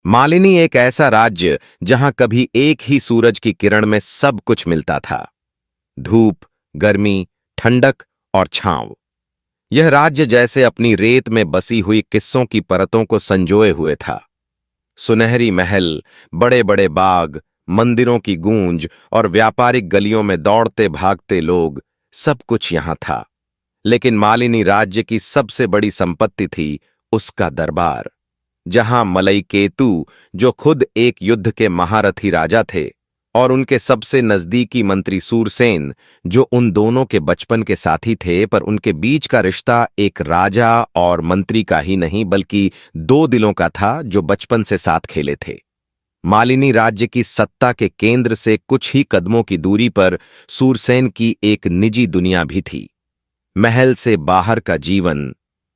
मालिनी एक ऐसा राज्य जहां कभी एक ही सूरज की किरण में सब कुछ मिलता था। धूप, गर्मी, ठंडक और छांव। यह राज्य जैसे अपनी रेत में बसी हुई किस्सों की परतों को संजोए हुए था। सुनहरी महल, बड़े बड़े बाग, मंदिरों की गूंज और व्यापारिक गलियों में दौड़ते भागते लोग, सब कुछ यहां था। लेकिन मालिनी राज्य की सबसे बड़ी संपत्ति थी उसका दरबार, जहां मलई केतु, जो खुद एक युद्ध के महारथी राजा थे, और उनके सबसे नजदीकी मंत्री सूरसेन, जो उन दोनों के बचपन के साथी थे, पर उनके बीच का रिश्ता एक राजा और मंत्री का ही नहीं बल्कि दो दिलों का था जो बचपन से साथ खेले थे। मालिनी राज्य की सत्ता के केंद्र से कुछ ही कदमों की दूरी पर सूरसेन की एक निजी दुनिया भी थी। महल से बाहर का जीवन,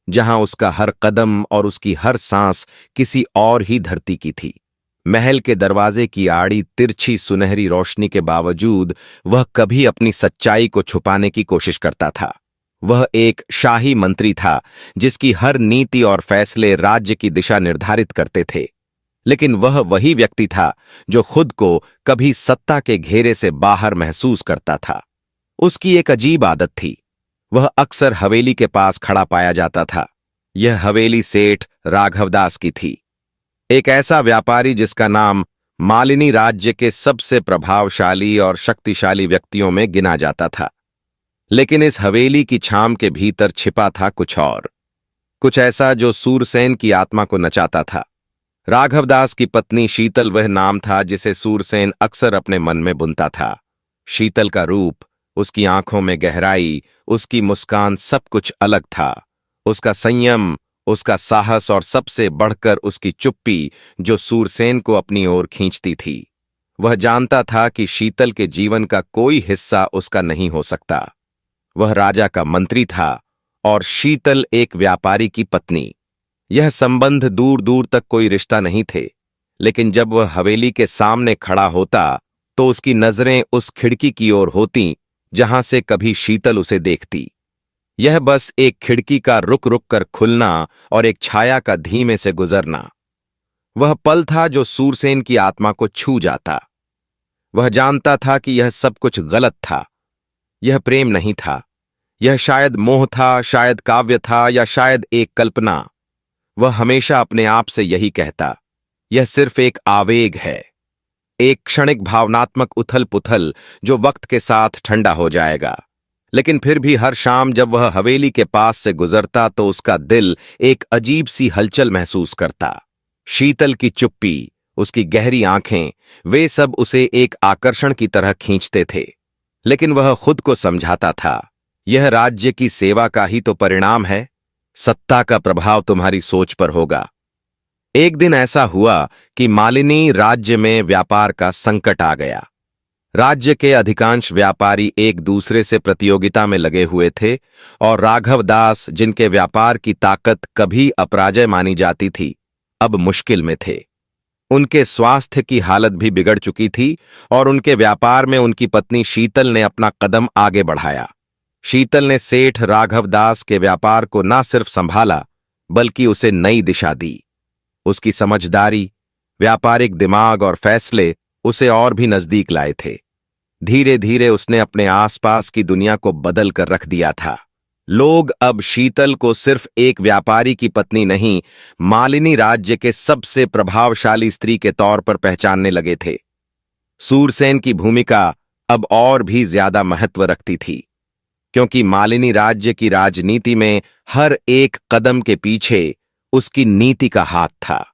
जहां उसका हर कदम और उसकी हर सांस किसी और ही धरती की थी। महल के दरवाजे की आड़ी तिरछी सुनहरी रोशनी के बावजूद वह कभी अपनी सच्चाई को छुपाने की कोशिश करता था। वह एक शाही मंत्री था जिसकी हर नीति और फैसले राज्य की दिशा निर्धारित करते थे। लेकिन वह वही व्यक्ति था जो खुद को कभी सत्ता के घेरे से बाहर महसूस करता था। उसकी एक अजीब आदत थी। वह अक्सर हवेली के पास खड़ा पाया जाता था। यह हवेली सेठ राघवदास की थी, एक ऐसा व्यापारी जिसका नाम मालिनी राज्य के सबसे प्रभावशाली और शक्तिशाली व्यक्तियों में गिना जाता था। लेकिन इस हवेली की छाम के भीतर छिपा था कुछ और, कुछ ऐसा जो सूरसेन की आत्मा को नचाता था। राघवदास की पत्नी शीतल वह नाम था जिसे सूरसेन अक्सर अपने मन में बुनता था। शीतल का रूप, उसकी आंखों में गहराई, उसकी मुस्कान, सब कुछ अलग था। उसका संयम, उसका साहस और सबसे बढ़कर उसकी चुप्पी जो सूरसेन को अपनी ओर खींचती थी। वह जानता था कि शीतल के जीवन का कोई हिस्सा उसका नहीं हो सकता। वह राजा का मंत्री था और शीतल एक व्यापारी की पत्नी। यह संबंध दूर दूर तक कोई रिश्ता नहीं थे, लेकिन जब वह हवेली के सामने खड़ा होता तो उसकी नजरें उस खिड़की की ओर होतीं जहां से कभी शीतल उसे देखती। यह बस एक खिड़की का रुक रुक कर खुलना और एक छाया का धीमे से गुजरना। वह पल था जो सूरसेन की आत्मा को छू जाता। वह जानता था कि यह सब कुछ गलत था। यह प्रेम नहीं था। यह शायद मोह था, शायद काव्य था, या शायद एक कल्पना। वह हमेशा अपने आप से यही कहता, यह सिर्फ एक आवेग है, एक क्षणिक भावनात्मक उथल पुथल जो वक्त के साथ ठंडा हो जाएगा। लेकिन फिर भी हर शाम जब वह हवेली के पास से गुजरता तो उसका दिल एक अजीब सी हलचल महसूस करता। शीतल की चुप्पी, उसकी गहरी आंखें, वे सब उसे एक आकर्षण की तरह खींचते थे। लेकिन वह खुद को समझाता था, यह राज्य की सेवा का ही तो परिणाम है। सत्ता का प्रभाव तुम्हारी सोच पर होगा। एक दिन ऐसा हुआ कि मालिनी राज्य में व्यापार का संकट आ गया। राज्य के अधिकांश व्यापारी एक दूसरे से प्रतियोगिता में लगे हुए थे और राघवदास, जिनके व्यापार की ताकत कभी अपराजय मानी जाती थी, अब मुश्किल में थे। उनके स्वास्थ्य की हालत भी बिगड़ चुकी थी और उनके व्यापार में उनकी पत्नी शीतल ने अपना कदम आगे बढ़ाया। शीतल ने सेठ राघवदास के व्यापार को न सिर्फ संभाला बल्कि उसे नई दिशा दी। उसकी समझदारी, व्यापारिक दिमाग और फैसले उसे और भी नजदीक लाए थे। धीरे धीरे उसने अपने आसपास की दुनिया को बदल कर रख दिया था। लोग अब शीतल को सिर्फ एक व्यापारी की पत्नी नहीं, मालिनी राज्य के सबसे प्रभावशाली स्त्री के तौर पर पहचानने लगे थे। सूरसेन की भूमिका अब और भी ज्यादा महत्व रखती थी, क्योंकि मालिनी राज्य की राजनीति में हर एक कदम के पीछे उसकी नीति का हाथ था।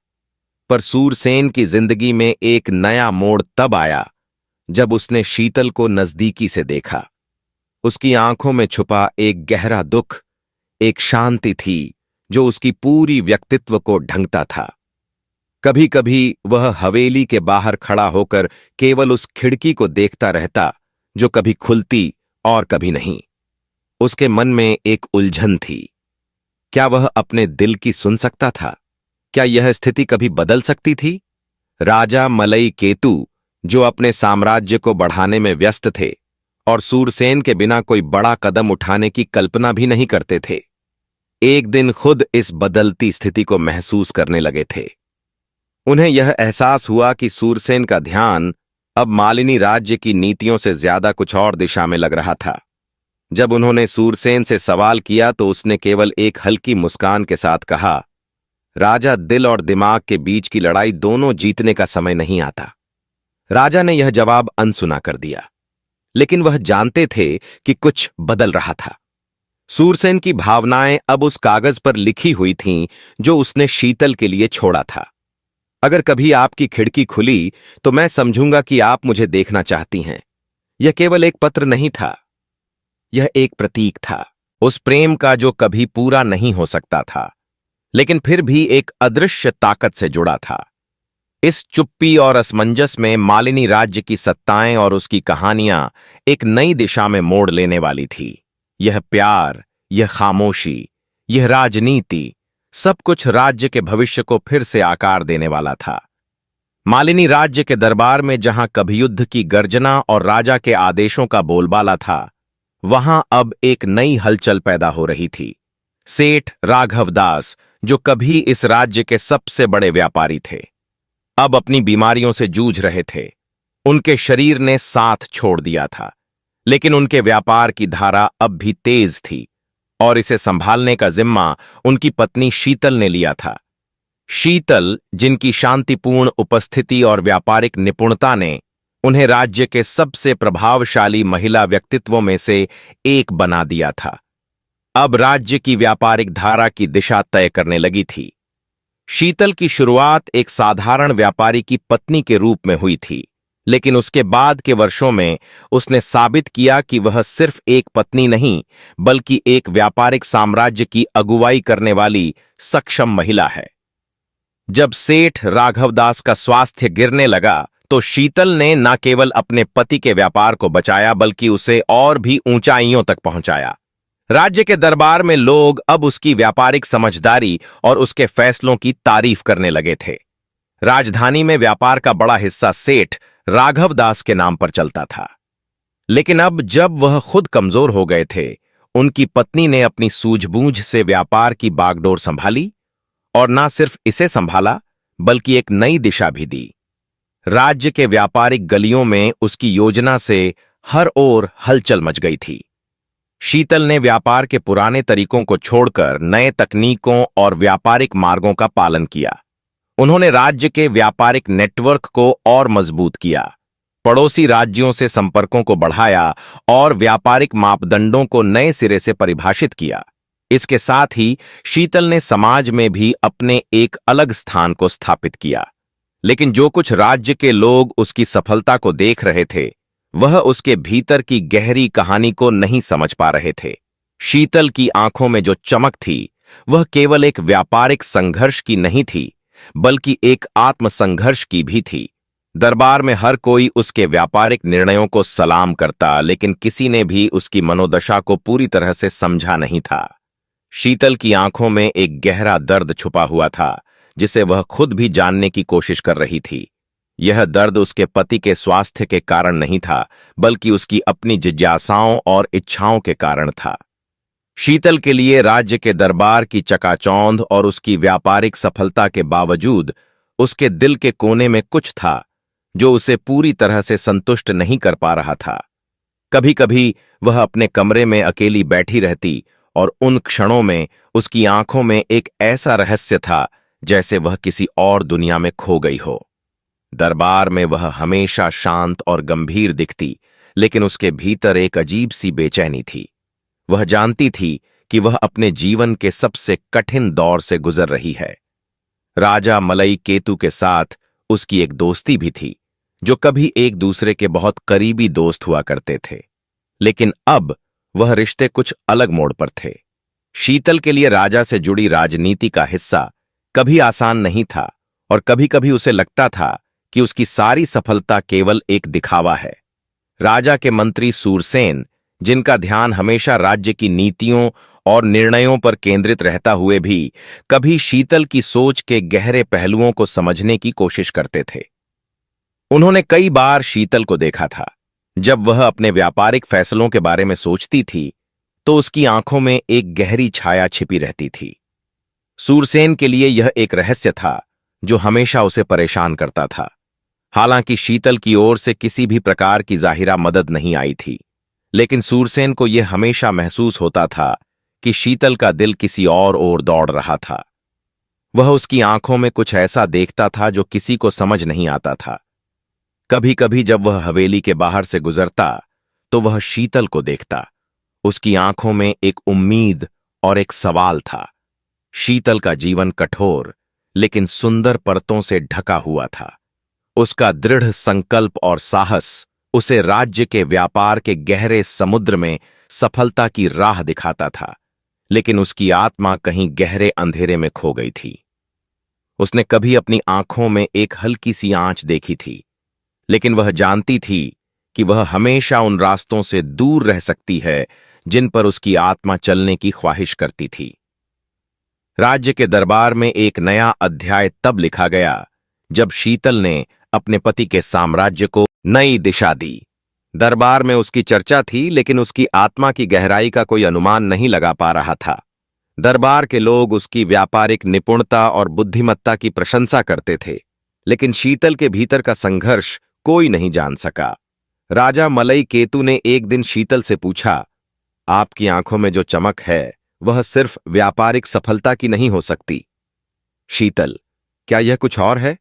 पर सूरसेन की जिंदगी में एक नया मोड़ तब आया जब उसने शीतल को नजदीकी से देखा। उसकी आंखों में छुपा एक गहरा दुख, एक शांति थी जो उसकी पूरी व्यक्तित्व को ढंकता था। कभी कभी वह हवेली के बाहर खड़ा होकर केवल उस खिड़की को देखता रहता जो कभी खुलती और कभी नहीं। उसके मन में एक उलझन थी। क्या वह अपने दिल की सुन सकता था? क्या यह स्थिति कभी बदल सकती थी? राजा मलई केतु, जो अपने साम्राज्य को बढ़ाने में व्यस्त थे और सूरसेन के बिना कोई बड़ा कदम उठाने की कल्पना भी नहीं करते थे, एक दिन खुद इस बदलती स्थिति को महसूस करने लगे थे। उन्हें यह एहसास हुआ कि सूरसेन का ध्यान अब मालिनी राज्य की नीतियों से ज्यादा कुछ और दिशा में लग रहा था। जब उन्होंने सूरसेन से सवाल किया तो उसने केवल एक हल्की मुस्कान के साथ कहा, राजा, दिल और दिमाग के बीच की लड़ाई दोनों जीतने का समय नहीं आता। राजा ने यह जवाब अनसुना कर दिया, लेकिन वह जानते थे कि कुछ बदल रहा था। सूरसेन की भावनाएं अब उस कागज पर लिखी हुई थीं जो उसने शीतल के लिए छोड़ा था। अगर कभी आपकी खिड़की खुली तो मैं समझूंगा कि आप मुझे देखना चाहती हैं। यह केवल एक पत्र नहीं था, यह एक प्रतीक था, उस प्रेम का जो कभी पूरा नहीं हो सकता था, लेकिन फिर भी एक अदृश्य ताकत से जुड़ा था। इस चुप्पी और असमंजस में मालिनी राज्य की सत्ताएं और उसकी कहानियां एक नई दिशा में मोड़ लेने वाली थी। यह प्यार, यह खामोशी, यह राजनीति, सब कुछ राज्य के भविष्य को फिर से आकार देने वाला था। मालिनी राज्य के दरबार में जहां कभी युद्ध की गर्जना और राजा के आदेशों का बोलबाला था, वहां अब एक नई हलचल पैदा हो रही थी। सेठ राघव दास, जो कभी इस राज्य के सबसे बड़े व्यापारी थे, अब अपनी बीमारियों से जूझ रहे थे। उनके शरीर ने साथ छोड़ दिया था, लेकिन उनके व्यापार की धारा अब भी तेज थी और इसे संभालने का जिम्मा उनकी पत्नी शीतल ने लिया था। शीतल, जिनकी शांतिपूर्ण उपस्थिति और व्यापारिक निपुणता ने उन्हें राज्य के सबसे प्रभावशाली महिला व्यक्तित्वों में से एक बना दिया था, अब राज्य की व्यापारिक धारा की दिशा तय करने लगी थी। शीतल की शुरुआत एक साधारण व्यापारी की पत्नी के रूप में हुई थी, लेकिन उसके बाद के वर्षों में उसने साबित किया कि वह सिर्फ एक पत्नी नहीं, बल्कि एक व्यापारिक साम्राज्य की अगुवाई करने वाली सक्षम महिला है। जब सेठ राघवदास का स्वास्थ्य गिरने लगा तो शीतल ने न केवल अपने पति के व्यापार को बचाया, बल्कि उसे और भी ऊंचाइयों तक पहुंचाया। राज्य के दरबार में लोग अब उसकी व्यापारिक समझदारी और उसके फैसलों की तारीफ करने लगे थे। राजधानी में व्यापार का बड़ा हिस्सा सेठ राघवदास के नाम पर चलता था, लेकिन अब जब वह खुद कमजोर हो गए थे, उनकी पत्नी ने अपनी सूझबूझ से व्यापार की बागडोर संभाली और न सिर्फ इसे संभाला, बल्कि एक नई दिशा भी दी। राज्य के व्यापारिक गलियों में उसकी योजना से हर ओर हलचल मच गई थी। शीतल ने व्यापार के पुराने तरीकों को छोड़कर नए तकनीकों और व्यापारिक मार्गों का पालन किया। उन्होंने राज्य के व्यापारिक नेटवर्क को और मजबूत किया, पड़ोसी राज्यों से संपर्कों को बढ़ाया और व्यापारिक मापदंडों को नए सिरे से परिभाषित किया। इसके साथ ही शीतल ने समाज में भी अपने एक अलग स्थान को स्थापित किया, लेकिन जो कुछ राज्य के लोग उसकी सफलता को देख रहे थे, वह उसके भीतर की गहरी कहानी को नहीं समझ पा रहे थे। शीतल की आंखों में जो चमक थी, वह केवल एक व्यापारिक संघर्ष की नहीं थी, बल्कि एक आत्मसंघर्ष की भी थी। दरबार में हर कोई उसके व्यापारिक निर्णयों को सलाम करता, लेकिन किसी ने भी उसकी मनोदशा को पूरी तरह से समझा नहीं था। शीतल की आंखों में एक गहरा दर्द छुपा हुआ था, जिसे वह खुद भी जानने की कोशिश कर रही थी। यह दर्द उसके पति के स्वास्थ्य के कारण नहीं था, बल्कि उसकी अपनी जिज्ञासाओं और इच्छाओं के कारण था। शीतल के लिए राज्य के दरबार की चकाचौंध और उसकी व्यापारिक सफलता के बावजूद उसके दिल के कोने में कुछ था जो उसे पूरी तरह से संतुष्ट नहीं कर पा रहा था। कभी कभी वह अपने कमरे में अकेली बैठी रहती और उन क्षणों में उसकी आंखों में एक ऐसा रहस्य था जैसे वह किसी और दुनिया में खो गई हो। दरबार में वह हमेशा शांत और गंभीर दिखती, लेकिन उसके भीतर एक अजीब सी बेचैनी थी। वह जानती थी कि वह अपने जीवन के सबसे कठिन दौर से गुजर रही है। राजा मलई केतु के साथ उसकी एक दोस्ती भी थी, जो कभी एक दूसरे के बहुत करीबी दोस्त हुआ करते थे, लेकिन अब वह रिश्ते कुछ अलग मोड़ पर थे। शीतल के लिए राजा से जुड़ी राजनीति का हिस्सा कभी आसान नहीं था और कभी कभी उसे लगता था कि उसकी सारी सफलता केवल एक दिखावा है। राजा के मंत्री सूरसेन, जिनका ध्यान हमेशा राज्य की नीतियों और निर्णयों पर केंद्रित रहता हुए भी कभी शीतल की सोच के गहरे पहलुओं को समझने की कोशिश करते थे। उन्होंने कई बार शीतल को देखा था। जब वह अपने व्यापारिक फैसलों के बारे में सोचती थी, तो उसकी आंखों में एक गहरी छाया छिपी रहती थी। सूरसेन के लिए यह एक रहस्य था, जो हमेशा उसे परेशान करता था। हालांकि शीतल की ओर से किसी भी प्रकार की जाहिरा मदद नहीं आई थी, लेकिन सूरसेन को यह हमेशा महसूस होता था कि शीतल का दिल किसी और ओर दौड़ रहा था। वह उसकी आंखों में कुछ ऐसा देखता था जो किसी को समझ नहीं आता था। कभी कभी जब वह हवेली के बाहर से गुजरता तो वह शीतल को देखता। उसकी आंखों में एक उम्मीद और एक सवाल था। शीतल का जीवन कठोर लेकिन सुंदर परतों से ढका हुआ था। उसका दृढ़ संकल्प और साहस उसे राज्य के व्यापार के गहरे समुद्र में सफलता की राह दिखाता था, लेकिन उसकी आत्मा कहीं गहरे अंधेरे में खो गई थी। उसने कभी अपनी आंखों में एक हल्की सी आंच देखी थी, लेकिन वह जानती थी कि वह हमेशा उन रास्तों से दूर रह सकती है जिन पर उसकी आत्मा चलने की ख्वाहिश करती थी। राज्य के दरबार में एक नया अध्याय तब लिखा गया जब शीतल ने अपने पति के साम्राज्य को नई दिशा दी। दरबार में उसकी चर्चा थी, लेकिन उसकी आत्मा की गहराई का कोई अनुमान नहीं लगा पा रहा था। दरबार के लोग उसकी व्यापारिक निपुणता और बुद्धिमत्ता की प्रशंसा करते थे, लेकिन शीतल के भीतर का संघर्ष कोई नहीं जान सका। राजा मलई केतु ने एक दिन शीतल से पूछा, आपकी आंखों में जो चमक है वह सिर्फ व्यापारिक सफलता की नहीं हो सकती। शीतल, क्या यह कुछ और है?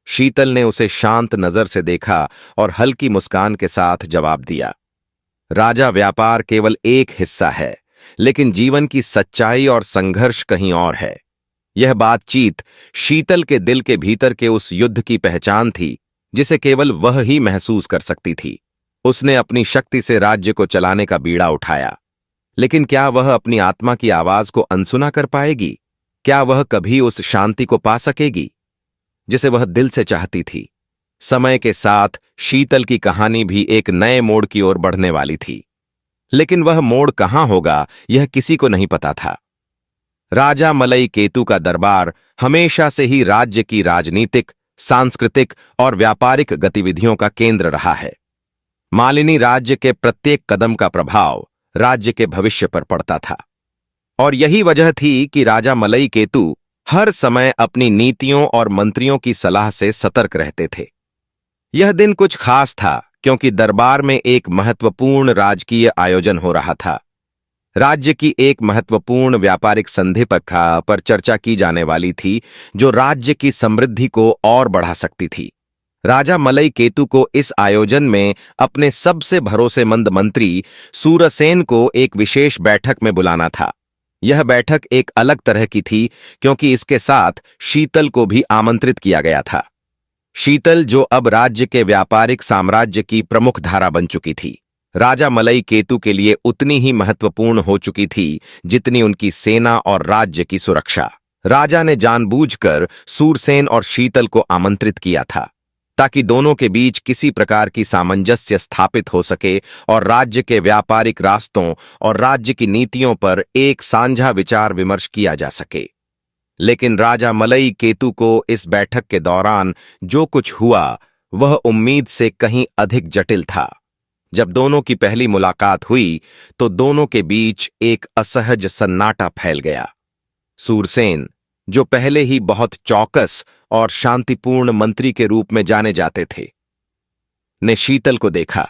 शीतल ने उसे शांत नजर से देखा और हल्की मुस्कान के साथ जवाब दिया, राजा व्यापार केवल एक हिस्सा है, लेकिन जीवन की सच्चाई और संघर्ष कहीं और है। यह बातचीत शीतल के दिल के भीतर के उस युद्ध की पहचान थी जिसे केवल वह ही महसूस कर सकती थी। उसने अपनी शक्ति से राज्य को चलाने का बीड़ा उठाया, लेकिन क्या वह अपनी आत्मा की आवाज को अनसुना कर पाएगी? क्या वह कभी उस शांति को पा सकेगी जिसे वह दिल से चाहती थी? समय के साथ शीतल की कहानी भी एक नए मोड़ की ओर बढ़ने वाली थी, लेकिन वह मोड़ कहां होगा यह किसी को नहीं पता था। राजा मलई केतु का दरबार हमेशा से ही राज्य की राजनीतिक, सांस्कृतिक और व्यापारिक गतिविधियों का केंद्र रहा है। मालिनी राज्य के प्रत्येक कदम का प्रभाव राज्य के भविष्य पर पड़ता था, और यही वजह थी कि राजा मलई केतु हर समय अपनी नीतियों और मंत्रियों की सलाह से सतर्क रहते थे। यह दिन कुछ खास था क्योंकि दरबार में एक महत्वपूर्ण राजकीय आयोजन हो रहा था। राज्य की एक महत्वपूर्ण व्यापारिक संधि पर चर्चा की जाने वाली थी जो राज्य की समृद्धि को और बढ़ा सकती थी। राजा मलई केतु को इस आयोजन में अपने सबसे भरोसेमंद मंत्री सूरसेन को एक विशेष बैठक में बुलाना था। यह बैठक एक अलग तरह की थी क्योंकि इसके साथ शीतल को भी आमंत्रित किया गया था। शीतल, जो अब राज्य के व्यापारिक साम्राज्य की प्रमुख धारा बन चुकी थी, राजा मलई केतु के लिए उतनी ही महत्वपूर्ण हो चुकी थी जितनी उनकी सेना और राज्य की सुरक्षा। राजा ने जानबूझकर सूरसेन और शीतल को आमंत्रित किया था ताकि दोनों के बीच किसी प्रकार की सामंजस्य स्थापित हो सके और राज्य के व्यापारिक रास्तों और राज्य की नीतियों पर एक साझा विचार विमर्श किया जा सके। लेकिन राजा मलई केतु को इस बैठक के दौरान जो कुछ हुआ वह उम्मीद से कहीं अधिक जटिल था। जब दोनों की पहली मुलाकात हुई तो दोनों के बीच एक असहज सन्नाटा फैल गया। सूरसेन, जो पहले ही बहुत चौकस और शांतिपूर्ण मंत्री के रूप में जाने जाते थे, ने शीतल को देखा।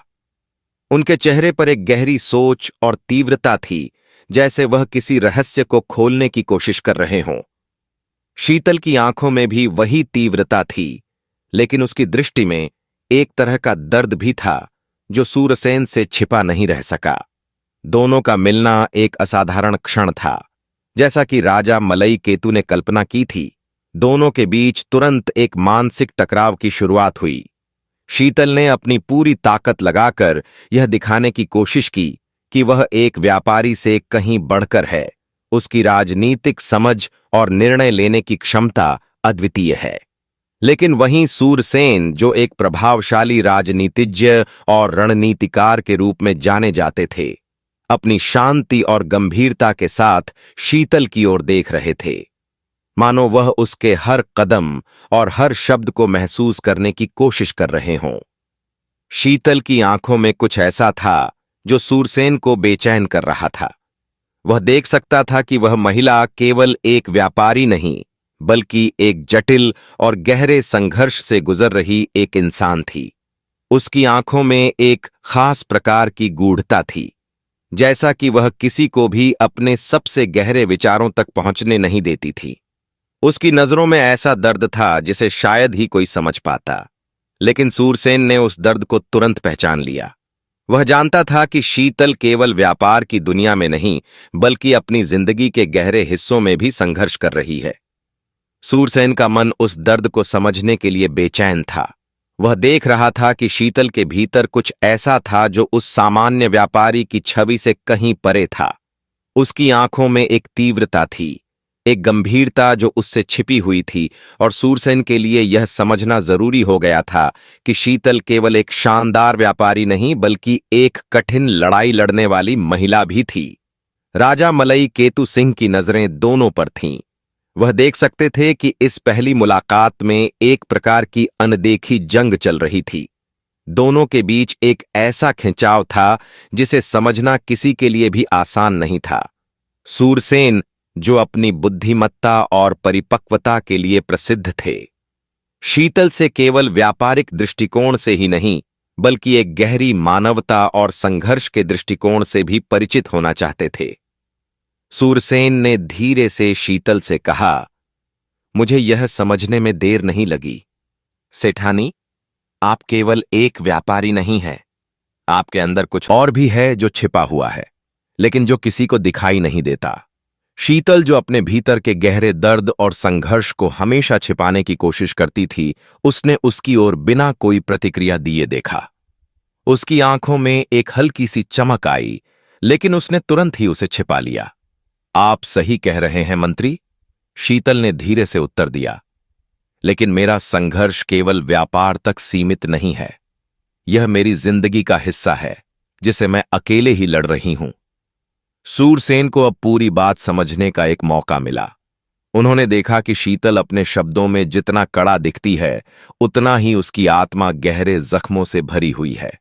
उनके चेहरे पर एक गहरी सोच और तीव्रता थी, जैसे वह किसी रहस्य को खोलने की कोशिश कर रहे हों। शीतल की आंखों में भी वही तीव्रता थी, लेकिन उसकी दृष्टि में एक तरह का दर्द भी था जो सूरसेन से छिपा नहीं रह सका। दोनों का मिलना एक असाधारण क्षण था। जैसा कि राजा मलई केतु ने कल्पना की थी, दोनों के बीच तुरंत एक मानसिक टकराव की शुरुआत हुई। शीतल ने अपनी पूरी ताकत लगाकर यह दिखाने की कोशिश की कि वह एक व्यापारी से कहीं बढ़कर है। उसकी राजनीतिक समझ और निर्णय लेने की क्षमता अद्वितीय है। लेकिन वहीं सूरसेन, जो एक प्रभावशाली राजनीतिज्ञ और रणनीतिकार के रूप में जाने जाते थे, अपनी शांति और गंभीरता के साथ शीतल की ओर देख रहे थे, मानो वह उसके हर कदम और हर शब्द को महसूस करने की कोशिश कर रहे हों। शीतल की आंखों में कुछ ऐसा था जो सूरसेन को बेचैन कर रहा था। वह देख सकता था कि वह महिला केवल एक व्यापारी नहीं, बल्कि एक जटिल और गहरे संघर्ष से गुजर रही एक इंसान थी। उसकी आंखों में एक खास प्रकार की गूढ़ता थी, जैसा कि वह किसी को भी अपने सबसे गहरे विचारों तक पहुंचने नहीं देती थी। उसकी नजरों में ऐसा दर्द था जिसे शायद ही कोई समझ पाता, लेकिन सूरसेन ने उस दर्द को तुरंत पहचान लिया। वह जानता था कि शीतल केवल व्यापार की दुनिया में नहीं, बल्कि अपनी जिंदगी के गहरे हिस्सों में भी संघर्ष कर रही है। सूरसेन का मन उस दर्द को समझने के लिए बेचैन था। वह देख रहा था कि शीतल के भीतर कुछ ऐसा था जो उस सामान्य व्यापारी की छवि से कहीं परे था। उसकी आंखों में एक तीव्रता थी, एक गंभीरता जो उससे छिपी हुई थी, और सूरसेन के लिए यह समझना जरूरी हो गया था कि शीतल केवल एक शानदार व्यापारी नहीं, बल्कि एक कठिन लड़ाई लड़ने वाली महिला भी थी। राजा मलई केतु सिंह की नजरें दोनों पर थीं। वह देख सकते थे कि इस पहली मुलाकात में एक प्रकार की अनदेखी जंग चल रही थी। दोनों के बीच एक ऐसा खिंचाव था जिसे समझना किसी के लिए भी आसान नहीं था। सूरसेन, जो अपनी बुद्धिमत्ता और परिपक्वता के लिए प्रसिद्ध थे, शीतल से केवल व्यापारिक दृष्टिकोण से ही नहीं, बल्कि एक गहरी मानवता और संघर्ष के दृष्टिकोण से भी परिचित होना चाहते थे। सूरसेन ने धीरे से शीतल से कहा, मुझे यह समझने में देर नहीं लगी। सेठानी, आप केवल एक व्यापारी नहीं हैं। आपके अंदर कुछ और भी है जो छिपा हुआ है, लेकिन जो किसी को दिखाई नहीं देता। शीतल, जो अपने भीतर के गहरे दर्द और संघर्ष को हमेशा छिपाने की कोशिश करती थी, उसने उसकी ओर बिना कोई प्रतिक्रिया दिए देखा। उसकी आंखों में एक हल्की सी चमक आई, लेकिन उसने तुरंत ही उसे छिपा लिया। आप सही कह रहे हैं मंत्री, शीतल ने धीरे से उत्तर दिया, लेकिन मेरा संघर्ष केवल व्यापार तक सीमित नहीं है। यह मेरी जिंदगी का हिस्सा है, जिसे मैं अकेले ही लड़ रही हूं। सूरसेन को अब पूरी बात समझने का एक मौका मिला। उन्होंने देखा कि शीतल अपने शब्दों में जितना कड़ा दिखती है, उतना ही उसकी आत्मा गहरे जख्मों से भरी हुई है।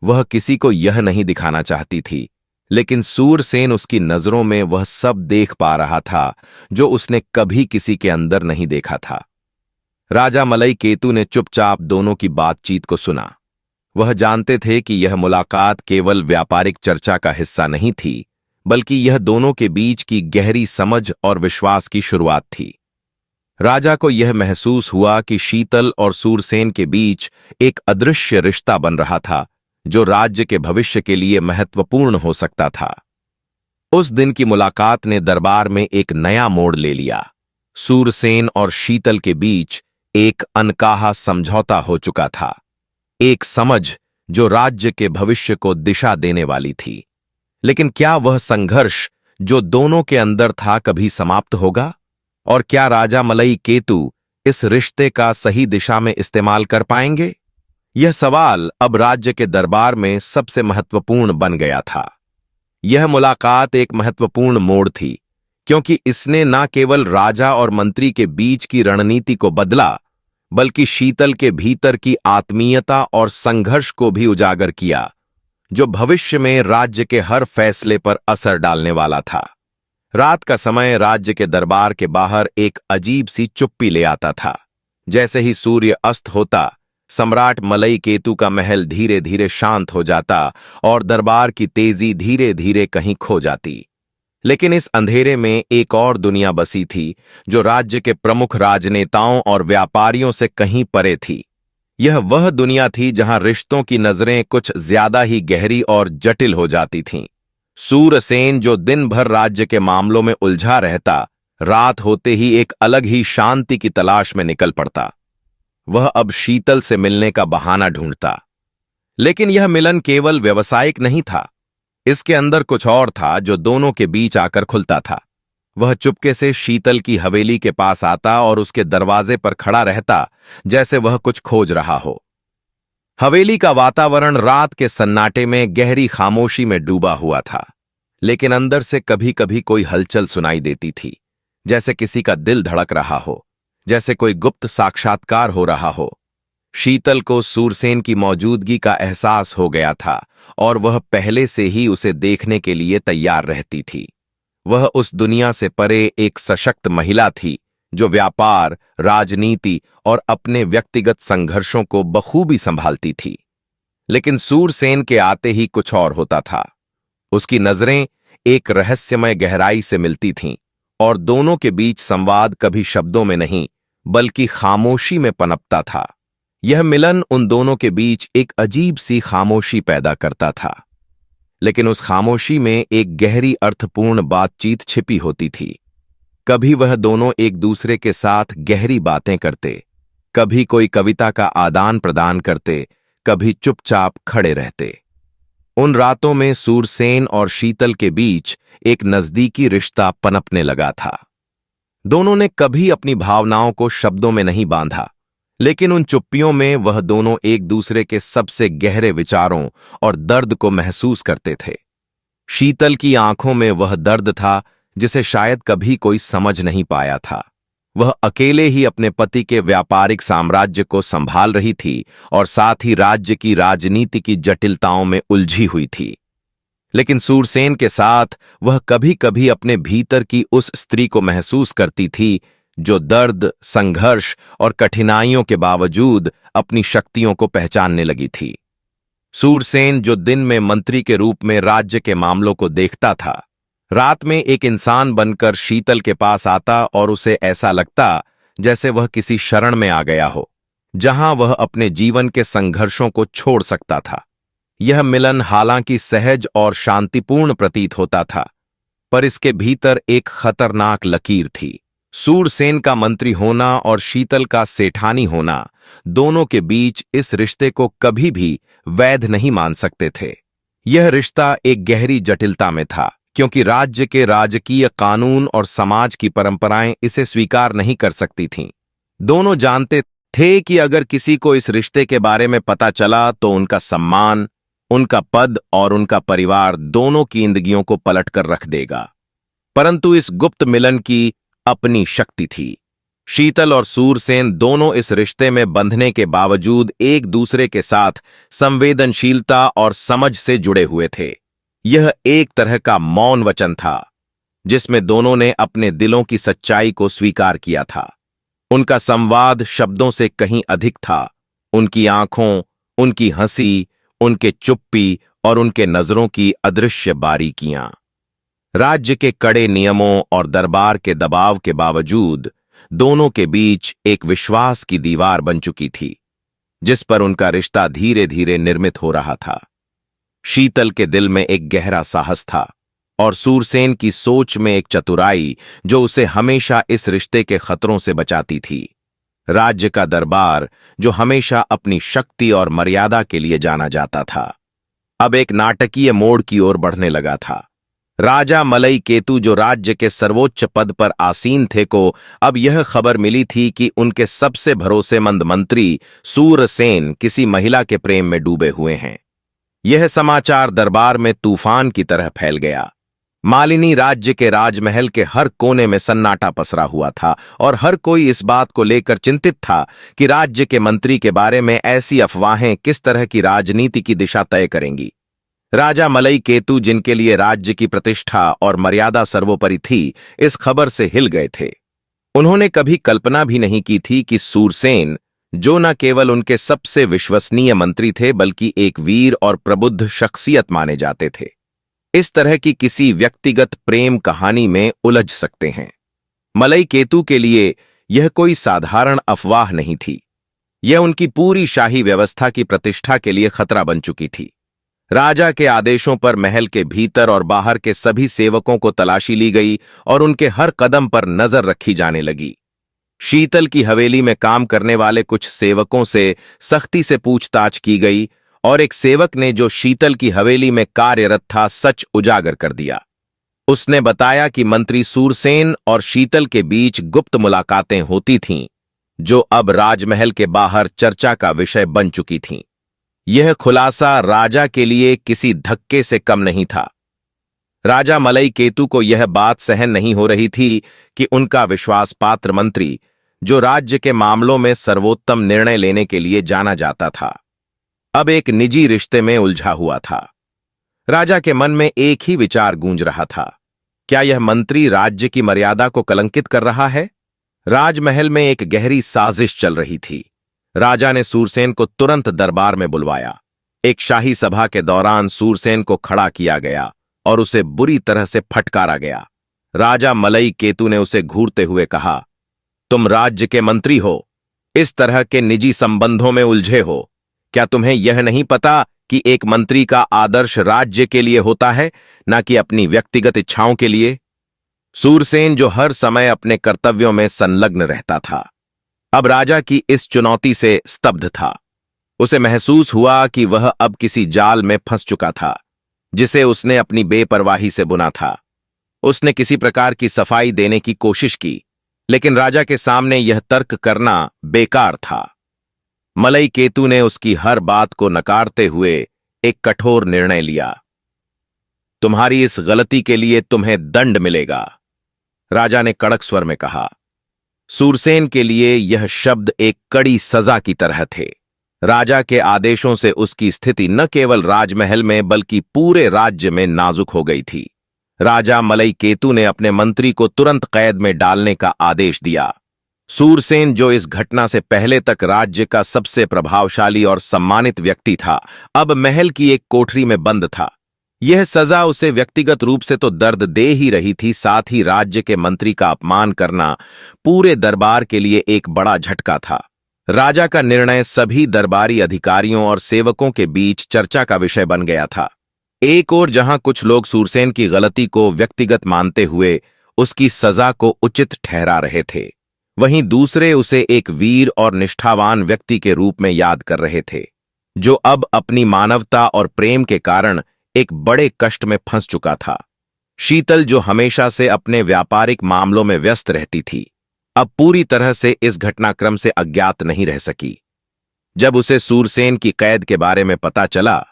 वह किसी को यह नहीं दिखाना चाहती थी, लेकिन सूरसेन उसकी नजरों में वह सब देख पा रहा था जो उसने कभी किसी के अंदर नहीं देखा था। राजा मलई केतु ने चुपचाप दोनों की बातचीत को सुना। वह जानते थे कि यह मुलाकात केवल व्यापारिक चर्चा का हिस्सा नहीं थी, बल्कि यह दोनों के बीच की गहरी समझ और विश्वास की शुरुआत थी। राजा को यह महसूस हुआ कि शीतल और सूरसेन के बीच एक अदृश्य रिश्ता बन रहा था, जो राज्य के भविष्य के लिए महत्वपूर्ण हो सकता था। उस दिन की मुलाकात ने दरबार में एक नया मोड़ ले लिया। सूरसेन और शीतल के बीच एक अनकहा समझौता हो चुका था, एक समझ जो राज्य के भविष्य को दिशा देने वाली थी। लेकिन क्या वह संघर्ष जो दोनों के अंदर था कभी समाप्त होगा? और क्या राजा मलई केतु इस रिश्ते का सही दिशा में इस्तेमाल कर पाएंगे? यह सवाल अब राज्य के दरबार में सबसे महत्वपूर्ण बन गया था। यह मुलाकात एक महत्वपूर्ण मोड़ थी, क्योंकि इसने न केवल राजा और मंत्री के बीच की रणनीति को बदला, बल्कि शीतल के भीतर की आत्मीयता और संघर्ष को भी उजागर किया, जो भविष्य में राज्य के हर फैसले पर असर डालने वाला था। रात का समय राज्य के दरबार के बाहर एक अजीब सी चुप्पी ले आता था। जैसे ही सूर्य अस्त होता, सम्राट मलई केतु का महल धीरे धीरे शांत हो जाता और दरबार की तेजी धीरे धीरे कहीं खो जाती। लेकिन इस अंधेरे में एक और दुनिया बसी थी, जो राज्य के प्रमुख राजनेताओं और व्यापारियों से कहीं परे थी। यह वह दुनिया थी जहां रिश्तों की नजरें कुछ ज्यादा ही गहरी और जटिल हो जाती थीं। सूरसेन, जो दिन भर राज्य के मामलों में उलझा रहता, रात होते ही एक अलग ही शांति की तलाश में निकल पड़ता। वह अब शीतल से मिलने का बहाना ढूंढता, लेकिन यह मिलन केवल व्यावसायिक नहीं था। इसके अंदर कुछ और था जो दोनों के बीच आकर खुलता था। वह चुपके से शीतल की हवेली के पास आता और उसके दरवाजे पर खड़ा रहता, जैसे वह कुछ खोज रहा हो। हवेली का वातावरण रात के सन्नाटे में गहरी खामोशी में डूबा हुआ था, लेकिन अंदर से कभी कभी कोई हलचल सुनाई देती थी, जैसे किसी का दिल धड़क रहा हो, जैसे कोई गुप्त साक्षात्कार हो रहा हो। शीतल को सूरसेन की मौजूदगी का एहसास हो गया था और वह पहले से ही उसे देखने के लिए तैयार रहती थी। वह उस दुनिया से परे एक सशक्त महिला थी, जो व्यापार, राजनीति और अपने व्यक्तिगत संघर्षों को बखूबी संभालती थी। लेकिन सूरसेन के आते ही कुछ और होता था। उसकी नजरें एक रहस्यमय गहराई से मिलती थीं और दोनों के बीच संवाद कभी शब्दों में नहीं बल्कि खामोशी में पनपता था। यह मिलन उन दोनों के बीच एक अजीब सी खामोशी पैदा करता था, लेकिन उस खामोशी में एक गहरी अर्थपूर्ण बातचीत छिपी होती थी। कभी वह दोनों एक दूसरे के साथ गहरी बातें करते, कभी कोई कविता का आदान प्रदान करते, कभी चुपचाप खड़े रहते। उन रातों में सूरसेन और शीतल के बीच एक नजदीकी रिश्ता पनपने लगा था। दोनों ने कभी अपनी भावनाओं को शब्दों में नहीं बांधा, लेकिन उन चुप्पियों में वह दोनों एक दूसरे के सबसे गहरे विचारों और दर्द को महसूस करते थे। शीतल की आंखों में वह दर्द था जिसे शायद कभी कोई समझ नहीं पाया था। वह अकेले ही अपने पति के व्यापारिक साम्राज्य को संभाल रही थी और साथ ही राज्य की राजनीति की जटिलताओं में उलझी हुई थी। लेकिन सूरसेन के साथ वह कभी कभी अपने भीतर की उस स्त्री को महसूस करती थी जो दर्द, संघर्ष और कठिनाइयों के बावजूद अपनी शक्तियों को पहचानने लगी थी। सूरसेन, जो दिन में मंत्री के रूप में राज्य के मामलों को देखता था, रात में एक इंसान बनकर शीतल के पास आता और उसे ऐसा लगता जैसे वह किसी शरण में आ गया हो, जहां वह अपने जीवन के संघर्षों को छोड़ सकता था। यह मिलन हालांकि सहज और शांतिपूर्ण प्रतीत होता था, पर इसके भीतर एक खतरनाक लकीर थी। सूरसेन का मंत्री होना और शीतल का सेठानी होना दोनों के बीच इस रिश्ते को कभी भी वैध नहीं मान सकते थे। यह रिश्ता एक गहरी जटिलता में था, क्योंकि राज्य के राजकीय कानून और समाज की परंपराएं इसे स्वीकार नहीं कर सकती थीं। दोनों जानते थे कि अगर किसी को इस रिश्ते के बारे में पता चला तो उनका सम्मान, उनका पद और उनका परिवार दोनों की जिंदगियों को पलटकर रख देगा। परंतु इस गुप्त मिलन की अपनी शक्ति थी। शीतल और सूरसेन दोनों इस रिश्ते में बंधने के बावजूद एक दूसरे के साथ संवेदनशीलता और समझ से जुड़े हुए थे। यह एक तरह का मौन वचन था जिसमें दोनों ने अपने दिलों की सच्चाई को स्वीकार किया था। उनका संवाद शब्दों से कहीं अधिक था। उनकी आंखों, उनकी हंसी, उनके चुप्पी और उनके नजरों की अदृश्य बारीकियां राज्य के कड़े नियमों और दरबार के दबाव के बावजूद दोनों के बीच एक विश्वास की दीवार बन चुकी थी, जिस पर उनका रिश्ता धीरे धीरे निर्मित हो रहा था। शीतल के दिल में एक गहरा साहस था और सूरसेन की सोच में एक चतुराई जो उसे हमेशा इस रिश्ते के खतरों से बचाती थी। राज्य का दरबार, जो हमेशा अपनी शक्ति और मर्यादा के लिए जाना जाता था, अब एक नाटकीय मोड़ की ओर बढ़ने लगा था। राजा मलई केतु, जो राज्य के सर्वोच्च पद पर आसीन थे, को अब यह खबर मिली थी कि उनके सबसे भरोसेमंद मंत्री सूरसेन किसी महिला के प्रेम में डूबे हुए हैं। यह समाचार दरबार में तूफान की तरह फैल गया। मालिनी राज्य के राजमहल के हर कोने में सन्नाटा पसरा हुआ था और हर कोई इस बात को लेकर चिंतित था कि राज्य के मंत्री के बारे में ऐसी अफवाहें किस तरह की राजनीति की दिशा तय करेंगी। राजा मलई केतु, जिनके लिए राज्य की प्रतिष्ठा और मर्यादा सर्वोपरि थी, इस खबर से हिल गए थे। उन्होंने कभी कल्पना भी नहीं की थी कि सूरसेन, जो न केवल उनके सबसे विश्वसनीय मंत्री थे बल्कि एक वीर और प्रबुद्ध शख्सियत माने जाते थे, इस तरह की किसी व्यक्तिगत प्रेम कहानी में उलझ सकते हैं। मलई केतु के लिए यह कोई साधारण अफवाह नहीं थी। यह उनकी पूरी शाही व्यवस्था की प्रतिष्ठा के लिए खतरा बन चुकी थी। राजा के आदेशों पर महल के भीतर और बाहर के सभी सेवकों को तलाशी ली गई और उनके हर कदम पर नजर रखी जाने लगी। शीतल की हवेली में काम करने वाले कुछ सेवकों से सख्ती से पूछताछ की गई और एक सेवक ने, जो शीतल की हवेली में कार्यरत था, सच उजागर कर दिया। उसने बताया कि मंत्री सूरसेन और शीतल के बीच गुप्त मुलाकातें होती थीं, जो अब राजमहल के बाहर चर्चा का विषय बन चुकी थीं। यह खुलासा राजा के लिए किसी धक्के से कम नहीं था। राजा मलई केतु को यह बात सहन नहीं हो रही थी कि उनका विश्वासपात्र मंत्री, जो राज्य के मामलों में सर्वोत्तम निर्णय लेने के लिए जाना जाता था, अब एक निजी रिश्ते में उलझा हुआ था। राजा के मन में एक ही विचार गूंज रहा था, क्या यह मंत्री राज्य की मर्यादा को कलंकित कर रहा है? राजमहल में एक गहरी साजिश चल रही थी। राजा ने सूरसेन को तुरंत दरबार में बुलवाया। एक शाही सभा के दौरान सूरसेन को खड़ा किया गया और उसे बुरी तरह से फटकारा गया। राजा मलई केतु ने उसे घूरते हुए कहा, तुम राज्य के मंत्री हो, इस तरह के निजी संबंधों में उलझे हो। क्या तुम्हें यह नहीं पता कि एक मंत्री का आदर्श राज्य के लिए होता है, न कि अपनी व्यक्तिगत इच्छाओं के लिए? सूरसेन, जो हर समय अपने कर्तव्यों में संलग्न रहता था, अब राजा की इस चुनौती से स्तब्ध था। उसे महसूस हुआ कि वह अब किसी जाल में फंस चुका था जिसे उसने अपनी बेपरवाही से बुना था। उसने किसी प्रकार की सफाई देने की कोशिश की, लेकिन राजा के सामने यह तर्क करना बेकार था। मलई केतु ने उसकी हर बात को नकारते हुए एक कठोर निर्णय लिया। तुम्हारी इस गलती के लिए तुम्हें दंड मिलेगा, राजा ने कड़क स्वर में कहा। सूरसेन के लिए यह शब्द एक कड़ी सजा की तरह थे। राजा के आदेशों से उसकी स्थिति न केवल राजमहल में बल्कि पूरे राज्य में नाजुक हो गई थी। राजा मलई केतु ने अपने मंत्री को तुरंत कैद में डालने का आदेश दिया। सूरसेन, जो इस घटना से पहले तक राज्य का सबसे प्रभावशाली और सम्मानित व्यक्ति था, अब महल की एक कोठरी में बंद था। यह सजा उसे व्यक्तिगत रूप से तो दर्द दे ही रही थी, साथ ही राज्य के मंत्री का अपमान करना पूरे दरबार के लिए एक बड़ा झटका था। राजा का निर्णय सभी दरबारी अधिकारियों और सेवकों के बीच चर्चा का विषय बन गया था। एक ओर जहां कुछ लोग सूरसेन की गलती को व्यक्तिगत मानते हुए उसकी सजा को उचित ठहरा रहे थे, वहीं दूसरे उसे एक वीर और निष्ठावान व्यक्ति के रूप में याद कर रहे थे, जो अब अपनी मानवता और प्रेम के कारण एक बड़े कष्ट में फंस चुका था। शीतल, जो हमेशा से अपने व्यापारिक मामलों में व्यस्त रहती थी, अब पूरी तरह से इस घटनाक्रम से अज्ञात नहीं रह सकी। जब उसे सूरसेन की कैद के बारे में पता चला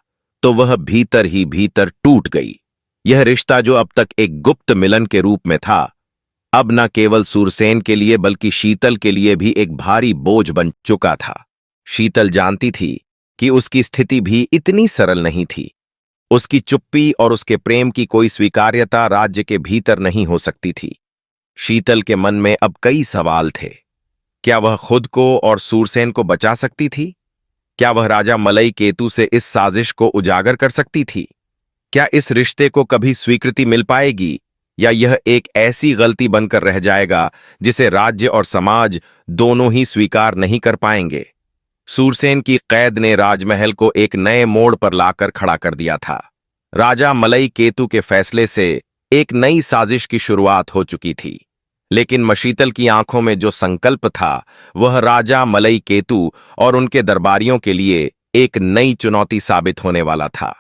तो वह भीतर ही भीतर टूट गई। यह रिश्ता, जो अब तक एक गुप्त मिलन के रूप में था, अब न केवल सूरसेन के लिए बल्कि शीतल के लिए भी एक भारी बोझ बन चुका था। शीतल जानती थी कि उसकी स्थिति भी इतनी सरल नहीं थी। उसकी चुप्पी और उसके प्रेम की कोई स्वीकार्यता राज्य के भीतर नहीं हो सकती थी। शीतल के मन में अब कई सवाल थे। क्या वह खुद को और सूरसेन को बचा सकती थी? क्या वह राजा मलई केतु से इस साजिश को उजागर कर सकती थी? क्या इस रिश्ते को कभी स्वीकृति मिल पाएगी, या यह एक ऐसी गलती बनकर रह जाएगा जिसे राज्य और समाज दोनों ही स्वीकार नहीं कर पाएंगे? सूरसेन की कैद ने राजमहल को एक नए मोड़ पर लाकर खड़ा कर दिया था। राजा मलई केतु के फैसले से एक नई साजिश की शुरुआत हो चुकी थी, लेकिन मशीतल की आंखों में जो संकल्प था, वह राजा मलई केतु और उनके दरबारियों के लिए एक नई चुनौती साबित होने वाला था।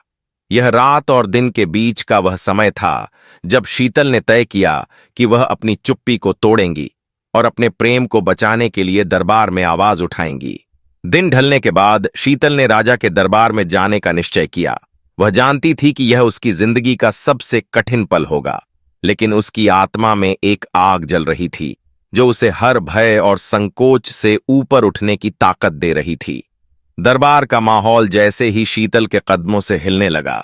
यह रात और दिन के बीच का वह समय था जब शीतल ने तय किया कि वह अपनी चुप्पी को तोड़ेंगी और अपने प्रेम को बचाने के लिए दरबार में आवाज उठाएंगी। दिन ढलने के बाद शीतल ने राजा के दरबार में जाने का निश्चय किया। वह जानती थी कि यह उसकी जिंदगी का सबसे कठिन पल होगा, लेकिन उसकी आत्मा में एक आग जल रही थी जो उसे हर भय और संकोच से ऊपर उठने की ताकत दे रही थी। दरबार का माहौल जैसे ही शीतल के कदमों से हिलने लगा,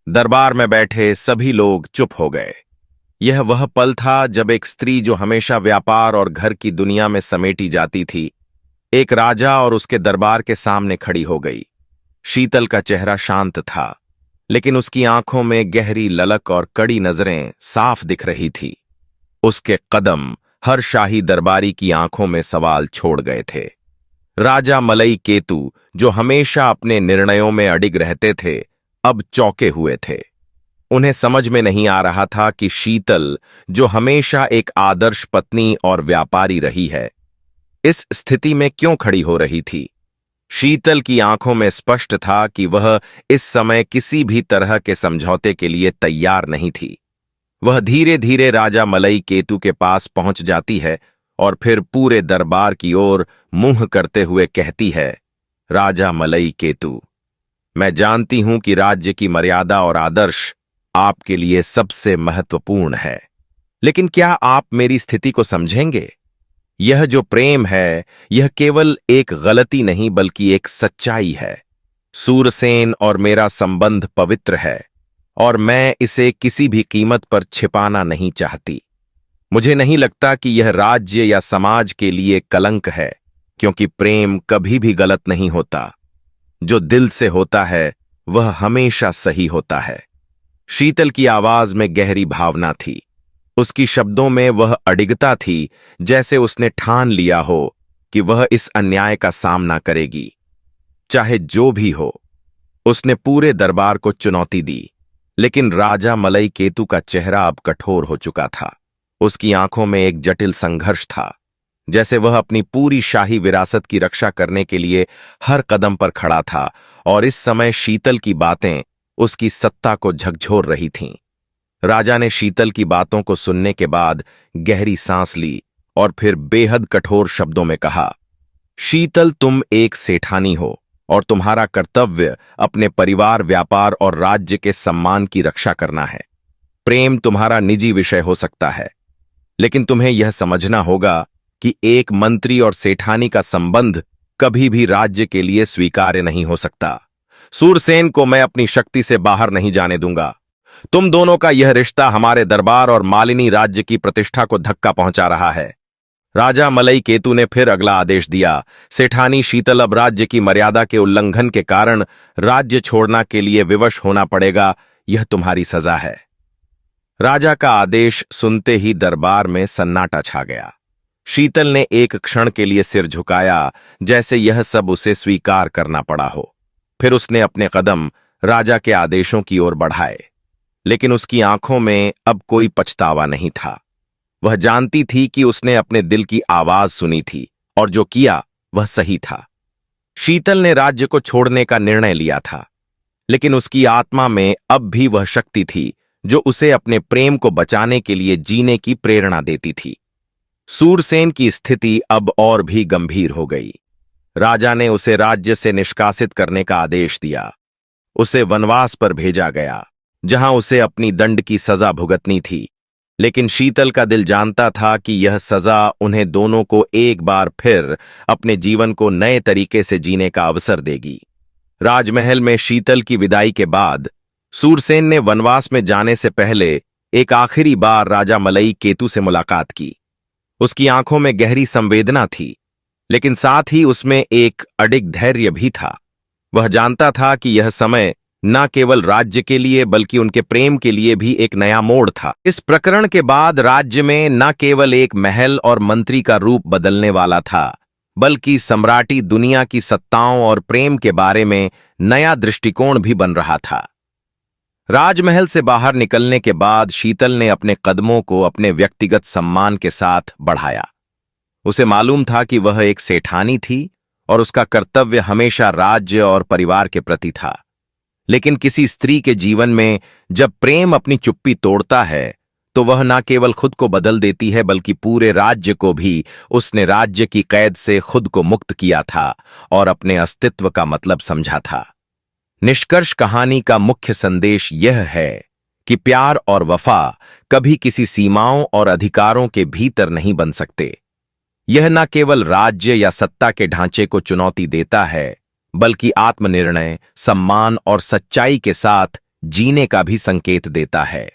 दरबार में बैठे सभी लोग चुप हो गए। यह वह पल था जब एक स्त्री, जो हमेशा व्यापार और घर की दुनिया में समेटी जाती थी, एक राजा और उसके दरबार के सामने खड़ी हो गई। शीतल का चेहरा शांत था, लेकिन उसकी आंखों में गहरी ललक और कड़ी नजरें साफ दिख रही थी। उसके कदम हर शाही दरबारी की आंखों में सवाल छोड़ गए थे। राजा मलई केतु, जो हमेशा अपने निर्णयों में अडिग रहते थे, अब चौंके हुए थे। उन्हें समझ में नहीं आ रहा था कि शीतल, जो हमेशा एक आदर्श पत्नी और व्यापारी रही है, इस स्थिति में क्यों खड़ी हो रही थी। शीतल की आंखों में स्पष्ट था कि वह इस समय किसी भी तरह के समझौते के लिए तैयार नहीं थी। वह धीरे धीरे राजा मलई केतु के पास पहुंच जाती है और फिर पूरे दरबार की ओर मुंह करते हुए कहती है, राजा मलई केतु, मैं जानती हूं कि राज्य की मर्यादा और आदर्श आपके लिए सबसे महत्वपूर्ण है, लेकिन क्या आप मेरी स्थिति को समझेंगे? यह जो प्रेम है, यह केवल एक गलती नहीं बल्कि एक सच्चाई है। सूरसेन और मेरा संबंध पवित्र है और मैं इसे किसी भी कीमत पर छिपाना नहीं चाहती। मुझे नहीं लगता कि यह राज्य या समाज के लिए कलंक है, क्योंकि प्रेम कभी भी गलत नहीं होता। जो दिल से होता है वह हमेशा सही होता है। शीतल की आवाज में गहरी भावना थी। उसकी शब्दों में वह अडिगता थी, जैसे उसने ठान लिया हो कि वह इस अन्याय का सामना करेगी, चाहे जो भी हो। उसने पूरे दरबार को चुनौती दी, लेकिन राजा मलई केतु का चेहरा अब कठोर हो चुका था। उसकी आंखों में एक जटिल संघर्ष था, जैसे वह अपनी पूरी शाही विरासत की रक्षा करने के लिए हर कदम पर खड़ा था। और इस समय शीतल की बातें उसकी सत्ता को झकझोर रही थीं। राजा ने शीतल की बातों को सुनने के बाद गहरी सांस ली और फिर बेहद कठोर शब्दों में कहा, शीतल, तुम एक सेठानी हो और तुम्हारा कर्तव्य अपने परिवार, व्यापार और राज्य के सम्मान की रक्षा करना है। प्रेम तुम्हारा निजी विषय हो सकता है, लेकिन तुम्हें यह समझना होगा कि एक मंत्री और सेठानी का संबंध कभी भी राज्य के लिए स्वीकार्य नहीं हो सकता। सूरसेन को मैं अपनी शक्ति से बाहर नहीं जाने दूंगा। तुम दोनों का यह रिश्ता हमारे दरबार और मालिनी राज्य की प्रतिष्ठा को धक्का पहुंचा रहा है। राजा मलई केतु ने फिर अगला आदेश दिया, सेठानी शीतल, अब राज्य की मर्यादा के उल्लंघन के कारण राज्य छोड़ना के लिए विवश होना पड़ेगा। यह तुम्हारी सजा है। राजा का आदेश सुनते ही दरबार में सन्नाटा छा गया। शीतल ने एक क्षण के लिए सिर झुकाया, जैसे यह सब उसे स्वीकार करना पड़ा हो। फिर उसने अपने कदम राजा के आदेशों की ओर बढ़ाए, लेकिन उसकी आंखों में अब कोई पछतावा नहीं था। वह जानती थी कि उसने अपने दिल की आवाज सुनी थी और जो किया वह सही था। शीतल ने राज्य को छोड़ने का निर्णय लिया था, लेकिन उसकी आत्मा में अब भी वह शक्ति थी जो उसे अपने प्रेम को बचाने के लिए जीने की प्रेरणा देती थी। सूरसेन की स्थिति अब और भी गंभीर हो गई। राजा ने उसे राज्य से निष्कासित करने का आदेश दिया। उसे वनवास पर भेजा गया, जहां उसे अपनी दंड की सजा भुगतनी थी। लेकिन शीतल का दिल जानता था कि यह सजा उन्हें दोनों को एक बार फिर अपने जीवन को नए तरीके से जीने का अवसर देगी। राजमहल में शीतल की विदाई के बाद सूरसेन ने वनवास में जाने से पहले एक आखिरी बार राजा मलई केतु से मुलाकात की। उसकी आंखों में गहरी संवेदना थी, लेकिन साथ ही उसमें एक अडिग धैर्य भी था। वह जानता था कि यह समय न केवल राज्य के लिए बल्कि उनके प्रेम के लिए भी एक नया मोड़ था। इस प्रकरण के बाद राज्य में न केवल एक महल और मंत्री का रूप बदलने वाला था, बल्कि सम्राटी दुनिया की सत्ताओं और प्रेम के बारे में नया दृष्टिकोण भी बन रहा था। राजमहल से बाहर निकलने के बाद शीतल ने अपने कदमों को अपने व्यक्तिगत सम्मान के साथ बढ़ाया। उसे मालूम था कि वह एक सेठानी थी और उसका कर्तव्य हमेशा राज्य और परिवार के प्रति था। लेकिन किसी स्त्री के जीवन में जब प्रेम अपनी चुप्पी तोड़ता है, तो वह न केवल खुद को बदल देती है बल्कि पूरे राज्य को भी। उसने राज्य की कैद से खुद को मुक्त किया था और अपने अस्तित्व का मतलब समझा था। निष्कर्ष कहानी का मुख्य संदेश यह है कि प्यार और वफा कभी किसी सीमाओं और अधिकारों के भीतर नहीं बन सकते। यह न केवल राज्य या सत्ता के ढांचे को चुनौती देता है, बल्कि आत्मनिर्णय, सम्मान और सच्चाई के साथ जीने का भी संकेत देता है।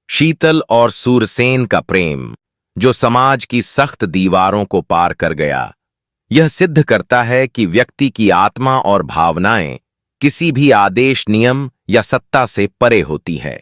शीतल और सूरसेन का प्रेम, जो समाज की सख्त दीवारों को पार कर गया, यह सिद्ध करता है कि व्यक्ति की आत्मा और भावनाएं किसी भी आदेश, नियम या सत्ता से परे होती है।